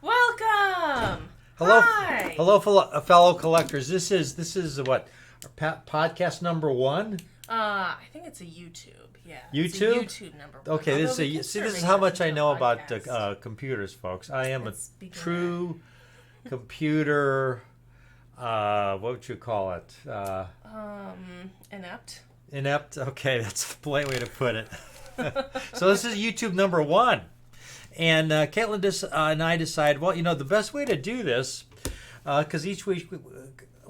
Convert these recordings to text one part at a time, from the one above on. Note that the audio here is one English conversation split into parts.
Welcome. Hello, Hi. fellow collectors. This is what podcast number one. I think it's a YouTube. Yeah. YouTube? It's a YouTube number one. Okay, this is how much I know about computers, folks. I am It's a true computer. What would you call it? Inept. Inept. Okay, that's a polite way to put it. So this is YouTube number one. And Caitlin and I decided, well, the best way to do this, because each week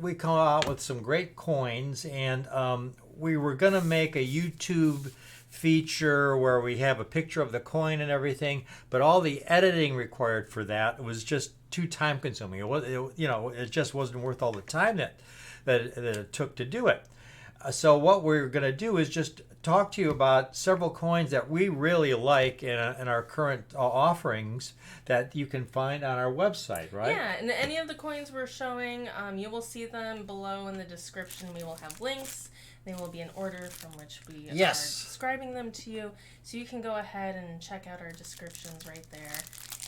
we come out with some great coins, and we were going to make a YouTube feature where we have a picture of the coin and everything, but all the editing required for that was just too time consuming. It just wasn't worth all the time that it took to do it. So what we're going to do is just talk to you about several coins that we really like in our current offerings that you can find on our website, right? Yeah, and any of the coins we're showing, you will see them below in the description. We will have links. They will be in order from which we are describing them to you. So you can go ahead and check out our descriptions right there.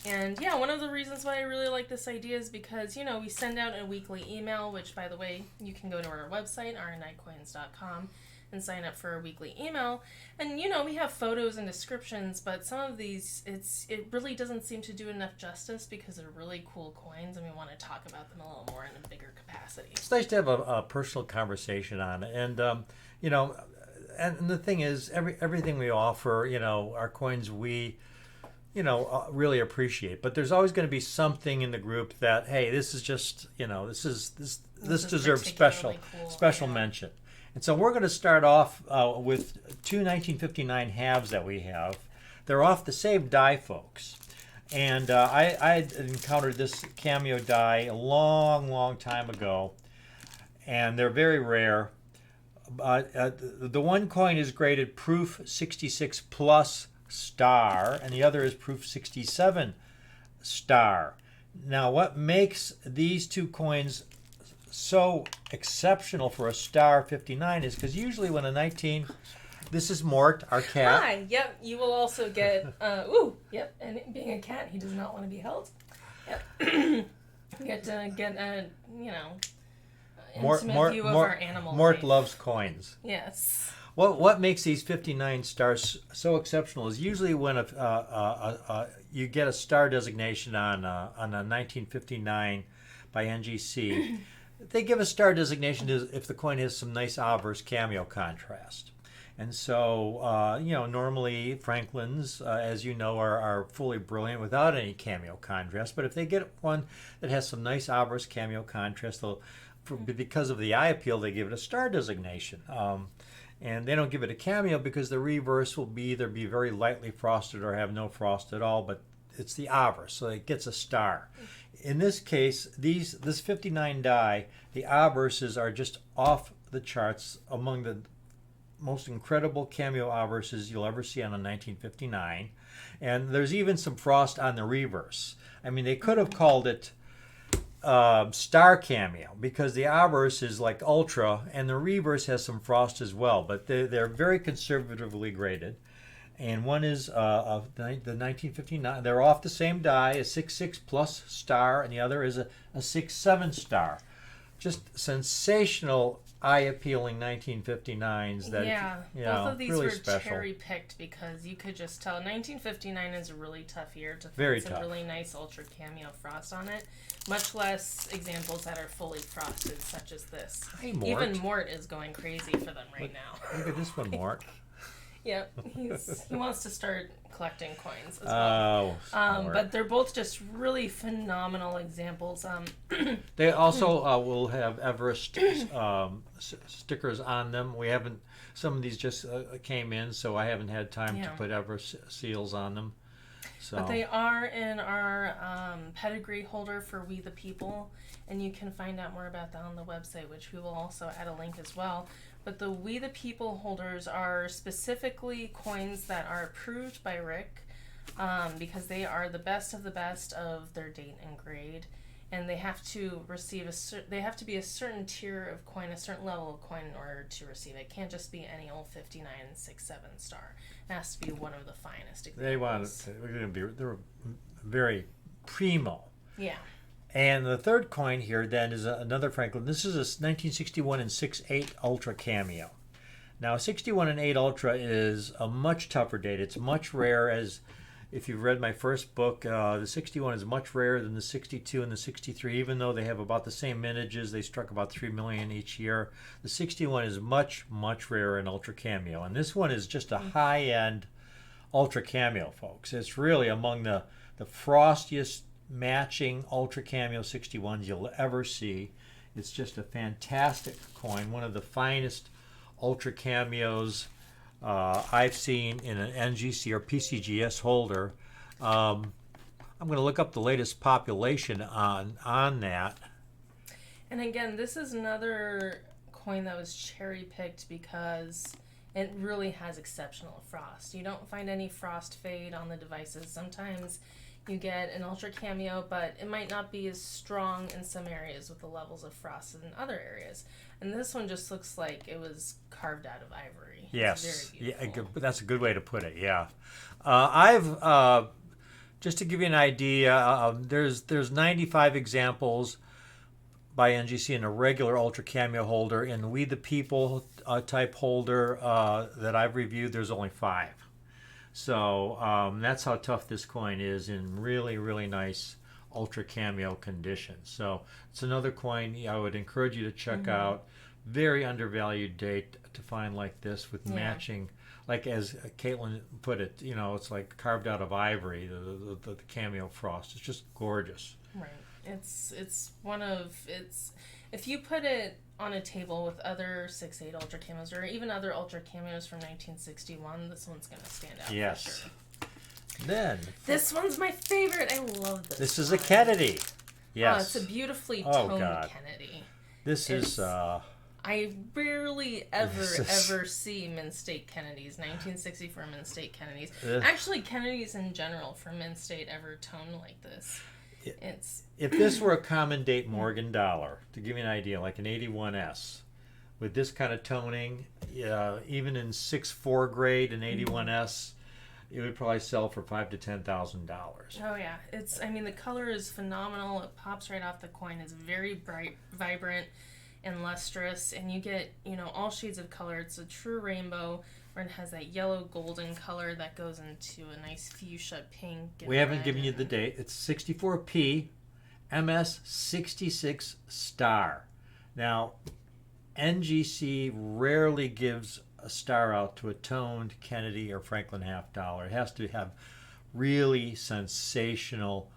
And yeah, one of the reasons why I really like this idea is because, we send out a weekly email, which, by the way, you can go to our website, rnightcoins.com, and sign up for a weekly email. And, we have photos and descriptions, but some of these, it really doesn't seem to do enough justice because they're really cool coins, and we want to talk about them a little more in a bigger capacity. It's nice to have a personal conversation on it. And, and the thing is, everything we offer, our coins, we really appreciate. But there's always going to be something in the group that, hey, this is just, this deserves special mention. And so we're going to start off with two 1959 halves that we have. They're off the same die, folks. And I encountered this Cameo die a long time ago, and they're very rare. The one coin is graded proof 66 plus star, and the other is proof 67 star. Now, what makes these two coins so exceptional for a star 59 is because usually when a 19, this is Mort, our cat. Hi, yep, you will also get, yep, and being a cat, he does not want to be held. Yep. Get a, intimate view of our animal Mort life. loves coins. Yes. What makes these 59 stars so exceptional is usually when you get a star designation on a 1959 by NGC, they give a star designation if the coin has some nice obverse cameo contrast. And so, normally Franklin's, as you know, are fully brilliant without any cameo contrast. But if they get one that has some nice obverse cameo contrast, because of the eye appeal, they give it a star designation. And they don't give it a cameo because the reverse will either be very lightly frosted or have no frost at all, but it's the obverse, so it gets a star. In this case, this 59 die, the obverses are just off the charts, among the most incredible cameo obverses you'll ever see on a 1959. And there's even some frost on the reverse. I mean, they could have called it star cameo because the obverse is like ultra and the reverse has some frost as well, but they're very conservatively graded. And one is the 1959. They're off the same die, a 66 plus star, and the other is a 67 star. Just sensational, eye-appealing 1959s. Both of these really were special. Cherry-picked because you could just tell 1959 is a really tough year to Very find some tough. really nice ultra cameo frost on it. Much less examples that are fully frosted, such as this. Hey, Mort. Even Mort is going crazy for them right now. Look at this one, Mort. Yep, he wants to start collecting coins as well. But they're both just really phenomenal examples. They also will have Everest stickers on them. We haven't. Some of these just came in, so I haven't had time to put Everest seals on them. So. But they are in our pedigree holder for We the People, and you can find out more about that on the website, which we will also add a link as well. But the We the People holders are specifically coins that are approved by Rick because they are the best of their date and grade. And they have to receive they have to be a certain tier of coin, a certain level of coin in order to receive it. It can't just be any old 59 and 67 star. It has to be one of the finest examples. They're very primo. Yeah. And the third coin here then is another Franklin. This is a 1961 and 6.8 Ultra Cameo. Now, 61 and 8 Ultra is a much tougher date. It's much rarer. As if you've read my first book, the 61 is much rarer than the 62 and the 63. Even though they have about the same mintages, they struck about 3 million each year. The 61 is much, much rarer in Ultra Cameo. And this one is just a high-end Ultra Cameo, folks. It's really among the frostiest matching Ultra Cameo 61s you'll ever see. It's just a fantastic coin, one of the finest Ultra Cameos I've seen in an NGC or PCGS holder. I'm going to look up the latest population on that. And again, this is another coin that was cherry picked because it really has exceptional frost. You don't find any frost fade on the devices. Sometimes you get an Ultra Cameo, but it might not be as strong in some areas with the levels of frost in other areas. And this one just looks like it was carved out of ivory. Yes, it's very beautiful. Yeah, that's a good way to put it. Yeah, I've just to give you an idea. There's 95 examples by NGC in a regular Ultra Cameo holder. In We the People type holder that I've reviewed, there's only 5. So that's how tough this coin is in really, really nice Ultra Cameo condition. So it's another coin I would encourage you to check out. Very undervalued date to find like this with matching, like as Caitlin put it, it's like carved out of ivory, the Cameo frost. It's just gorgeous. Right. It's if you put it on a table with other 6.8 Ultra Cameos or even other Ultra Cameos from 1961, this one's going to stand out for sure. Then this one's my favorite. I love this. This is a Kennedy. Yes. Oh, it's a beautifully toned Kennedy. This is I rarely ever see Mint State Kennedys, 1964 Mint State Kennedys. Actually, Kennedys in general from Mint State ever toned like this. If this were a common date Morgan dollar, to give you an idea, like an 81S, with this kind of toning, even in 6.4 grade, an 81S, it would probably sell for $5,000 to $10,000. Oh yeah, the color is phenomenal. It pops right off the coin. It's very bright, vibrant, and lustrous, and you get all shades of color. It's a true rainbow. Where it has that yellow golden color that goes into a nice fuchsia pink. We haven't given you the date. It's 64P, MS 66 star. Now, NGC rarely gives a star out to a toned Kennedy or Franklin half dollar. It has to have really sensational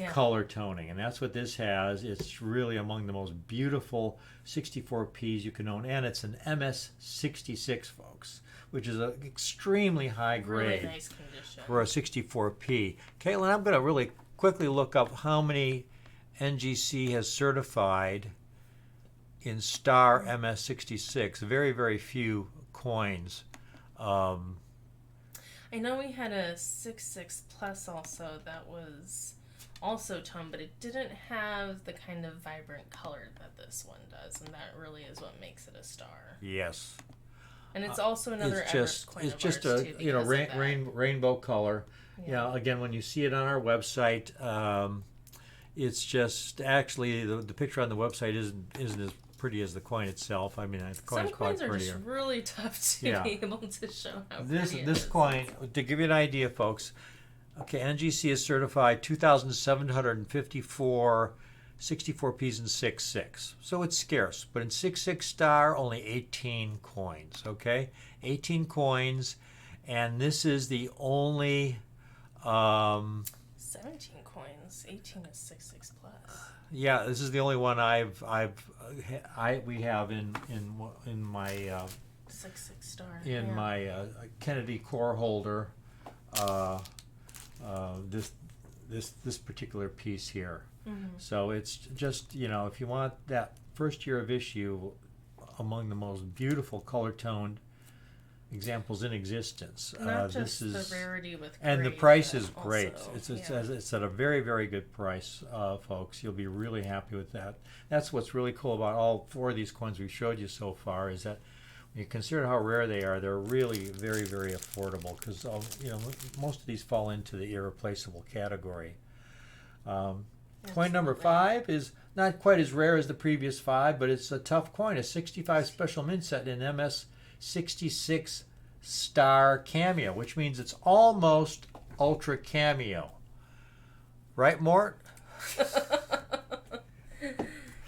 color toning, and that's what this has. It's really among the most beautiful 64Ps you can own, and it's an MS 66, folks, which is an extremely high grade really nice condition for a 64P. Caitlin, I'm going to really quickly look up how many NGC has certified in star MS66. Very, very few coins. I know we had a 66 Plus also that was also toned, but it didn't have the kind of vibrant color that this one does, and that really is what makes it a star. Yes. And it's also another Everest coin it's of just ours, a too, rainbow color. Yeah. Again, when you see it on our website, it's just actually the picture on the website isn't as pretty as the coin itself. The coin is quite prettier. Some coins are just really tough to be able to show how this pretty this coin, to give you an idea, folks. Okay, NGC is certified 2,754 64Ps in 6.6. So it's scarce. But in 6.6 star, only 18 coins. Okay? 18 coins. And this is the only... 17 coins. 18 is 6.6 plus. Yeah, this is the only one we have in my 6.6 star. In my Kennedy core holder. This particular piece here. Mm-hmm. So it's just, if you want that first year of issue among the most beautiful color-toned examples in existence. Not just the rarity with grade, and the price is great. Also, it's at a very, very good price, folks. You'll be really happy with that. That's what's really cool about all 4 of these coins we've showed you so far, is that when you consider how rare they are, they're really very, very affordable, because most of these fall into the irreplaceable category. Coin number 5 is not quite as rare as the previous 5, but it's a tough coin. A 65 special mint set in MS 66 star Cameo, which means it's almost ultra Cameo. Right, Mort?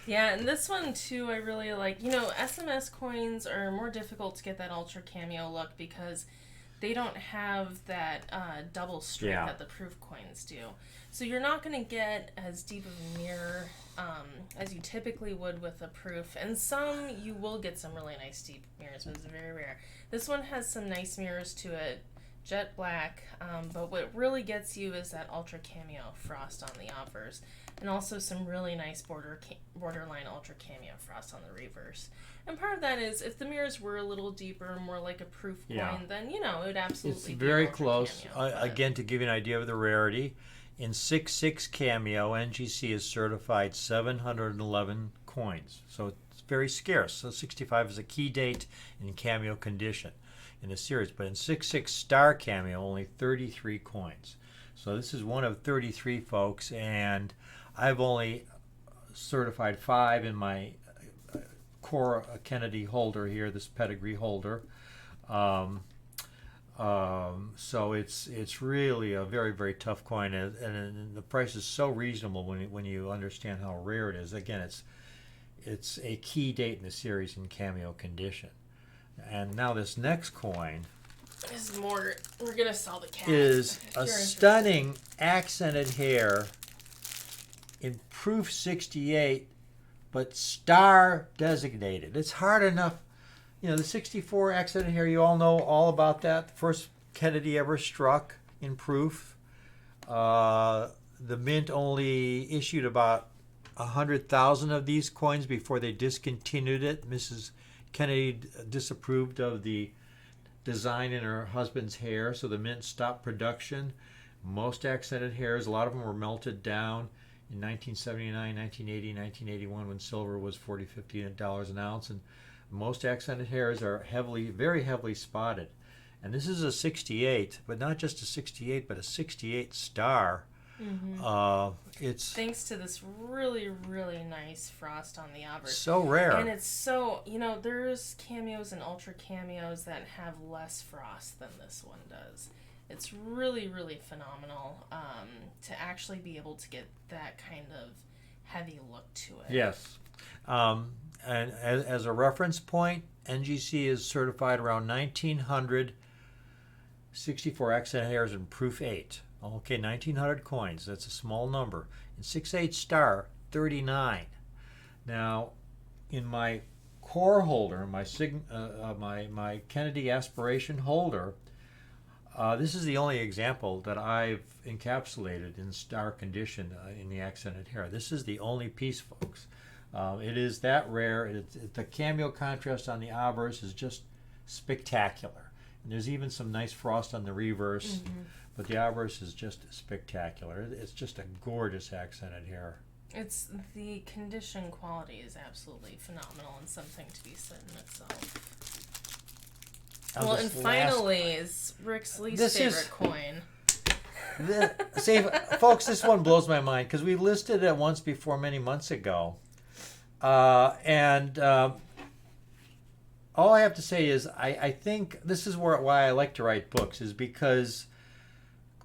Yeah, and this one too I really like. SMS coins are more difficult to get that ultra Cameo look because they don't have that double stripe that the proof coins do. So you're not going to get as deep of a mirror as you typically would with a proof. And some, you will get some really nice deep mirrors, but it's very rare. This one has some nice mirrors to it, jet black, but what really gets you is that ultra Cameo frost on the obverse. And also some really nice borderline ultra Cameo frost on the reverse. And part of that is if the mirrors were a little deeper, more like a proof coin, then it would absolutely it's be very ultra close. Cameo, Again, to give you an idea of the rarity, in 6.6 Cameo, NGC is certified 711 coins. So it's very scarce. So 65 is a key date in Cameo condition in the series. But in 6.6 Star Cameo, only 33 coins. So this is one of 33, folks, and I've only certified 5 in my core Kennedy holder here, this pedigree holder. So it's really a very, very tough coin, and the price is so reasonable when you understand how rare it is. Again, it's a key date in the series in Cameo condition. And now this next coin is more. We're gonna sell the cat. Is a stunning accented hair in proof 68, but star designated. It's hard enough. The 64 accented hair, you all know all about that. The first Kennedy ever struck in proof. The mint only issued about 100,000 of these coins before they discontinued it. Mrs. Kennedy disapproved of the design in her husband's hair, so the mint stopped production. Most accented hairs, a lot of them were melted down in 1979, 1980, 1981 when silver was $40, $50 an ounce, and most accented hairs are very heavily spotted. And this is a 68, but not just a 68, but a 68 star. Mm-hmm. It's thanks to this really, really nice frost on the obverse. So rare. And it's so, there's cameos and ultra cameos that have less frost than this one does. It's really, really phenomenal to actually be able to get that kind of heavy look to it. Yes. And as a reference point, NGC is certified around 1,900 64 accent hairs in proof 8. Okay, 1,900 coins. That's a small number. In 6.8 star, 39. Now, in my core holder, my Kennedy aspiration holder, this is the only example that I've encapsulated in star condition in the accented hair. This is the only piece, folks. It is that rare. The cameo contrast on the obverse is just spectacular. And there's even some nice frost on the reverse, but the obverse is just spectacular. It's just a gorgeous accented hair. The condition quality is absolutely phenomenal and something to be said in itself. Well, and finally is Rick's least favorite coin. See, folks, this one blows my mind because we listed it once before many months ago. All I have to say is I think this is why I like to write books, is because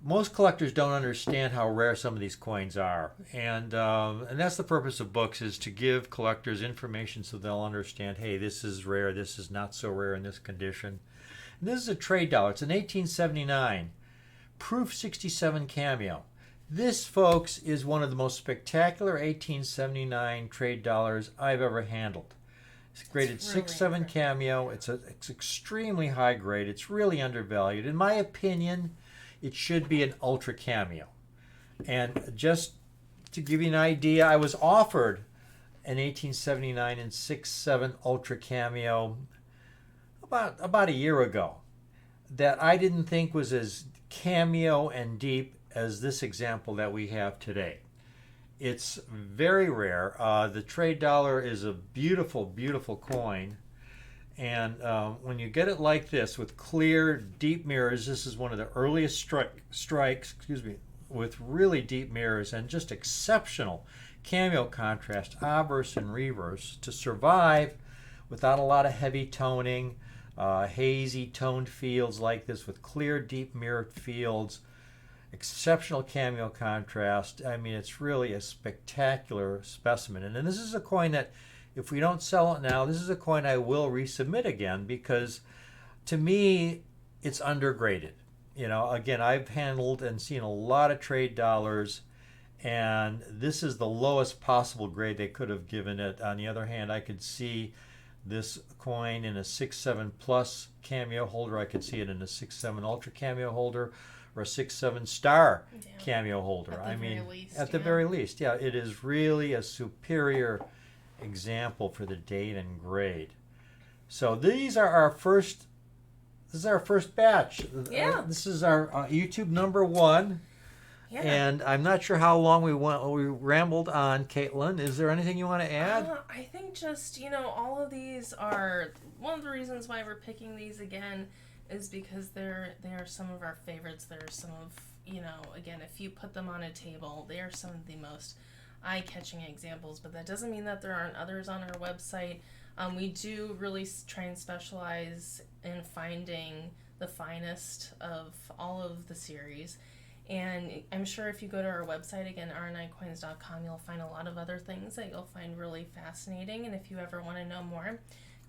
most collectors don't understand how rare some of these coins are. And that's the purpose of books, is to give collectors information so they'll understand, hey, this is rare, this is not so rare in this condition. And this is a trade dollar. It's an 1879 proof 67 cameo. This, folks, is one of the most spectacular 1879 trade dollars I've ever handled. It's graded 6.7 cameo. It's extremely high grade. It's really undervalued. In my opinion, it should be an ultra cameo. And just to give you an idea, I was offered an 1879 and 6.7 ultra cameo about a year ago that I didn't think was as cameo and deep as this example that we have today. It's very rare. The trade dollar is a beautiful, beautiful coin. And when you get it like this with clear, deep mirrors, this is one of the earliest strikes. Excuse me. with really deep mirrors and just exceptional cameo contrast, obverse and reverse, to survive without a lot of heavy toning, hazy toned fields like this with clear, deep mirrored fields, exceptional cameo contrast. I mean, it's really a spectacular specimen. And this is a coin that, if we don't sell it now, this is a coin I will resubmit again, because to me, it's undergraded. Again, I've handled and seen a lot of trade dollars, and this is the lowest possible grade they could have given it. On the other hand, I could see this coin in a 6.7 plus cameo holder. I could see it in a 6.7 ultra cameo holder, or a 6.7 star cameo holder. At the very least, yeah, it is really a superior example for the date and grade. So these are our first. This is our first batch. Yeah. This is our YouTube number 1. Yeah. And I'm not sure how long we rambled on, Caitlin. Is there anything you want to add? I think just, all of these are, one of the reasons why we're picking these again is because they are some of our favorites. They're some of, again, if you put them on a table, they are some of the most eye-catching examples, but that doesn't mean that there aren't others on our website. We do really try and specialize in finding the finest of all of the series. And I'm sure if you go to our website, again, rnicoins.com, you'll find a lot of other things that you'll find really fascinating. And if you ever want to know more,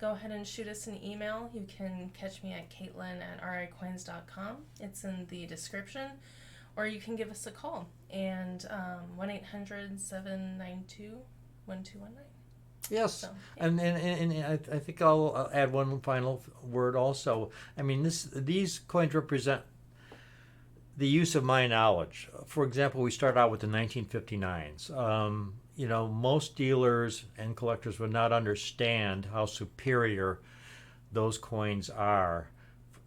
go ahead and shoot us an email. You can catch me at caitlin@ricoins.com. It's in the description. Or you can give us a call. And 1-800-792-1219. Yes, so, yeah. and I think I'll add one final word also. I mean, these coins represent the use of my knowledge. For example, we start out with the 1959s. Most dealers and collectors would not understand how superior those coins are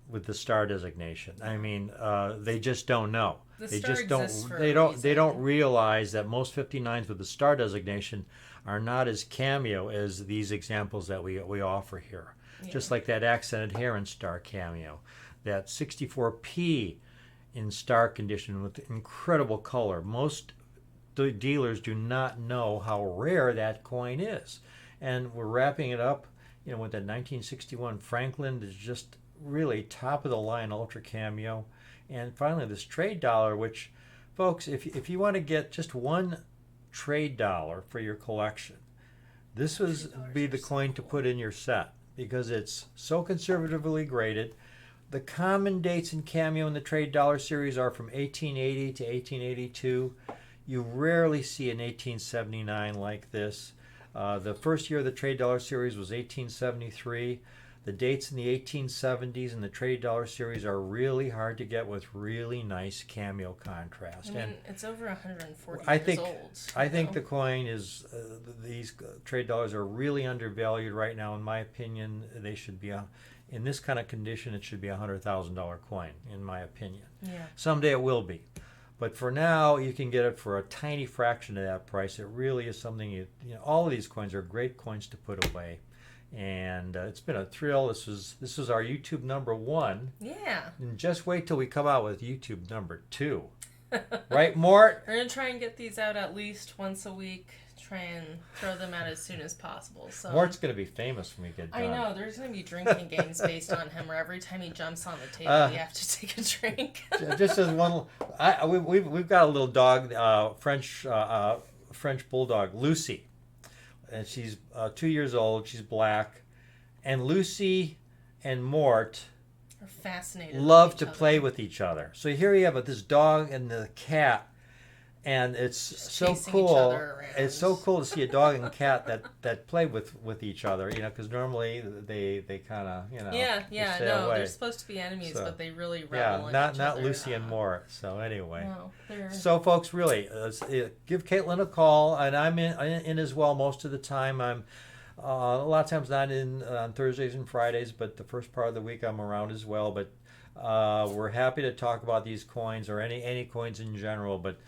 with the star designation. I mean, they just don't know. They don't realize that most 59s with the star designation are not as cameo as these examples that we offer here. Yeah. Just like that accented heron star cameo, that 64P in star condition with incredible color. Most dealers do not know how rare that coin is. And we're wrapping it up, with that 1961 Franklin is just really top of the line ultra cameo. And finally, this trade dollar, which, folks, if you want to get just one trade dollar for your collection, this would be the coin to put in your set, because it's so conservatively graded. The common dates in cameo in the trade dollar series are from 1880 to 1882. You rarely see an 1879 like this. The first year of the trade dollar series was 1873. The dates in the 1870s in the trade dollar series are really hard to get with really nice cameo contrast. It's over 140 years old. I think the coin is, these trade dollars are really undervalued right now. In my opinion, they should be, in this kind of condition, it should be a $100,000 coin, in my opinion. Yeah. Someday it will be. But for now, you can get it for a tiny fraction of that price. It really is something, all of these coins are great coins to put away. And it's been a thrill. This was our YouTube number 1. Yeah. And just wait till we come out with YouTube number 2. Right, Mort? We're going to try and get these out at least once a week. Try and throw them out as soon as possible. So Mort's going to be famous when we get done. I know. There's going to be drinking games based on him, where every time he jumps on the table, you have to take a drink. Just as one, we've got a little dog, French bulldog, Lucy. And she's 2 years old. She's black. And Lucy and Mort are fascinated. Love to play with each other. So here you have this dog and the cat, and it's just so cool. It's so cool to see a dog and cat that play with each other. Because normally they kind of stay away. They're supposed to be enemies, but they really revel in each other. Not Lucy and Mort. So anyway, so folks, really, give Caitlin a call, and I'm in as well most of the time. I'm a lot of times not in on Thursdays and Fridays, but the first part of the week I'm around as well. But we're happy to talk about these coins or any coins in general. But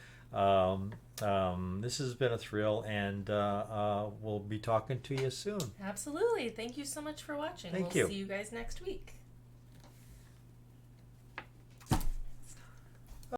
this has been a thrill, and we'll be talking to you soon. Absolutely. Thank you so much for watching. Thank you. We'll see you guys next week.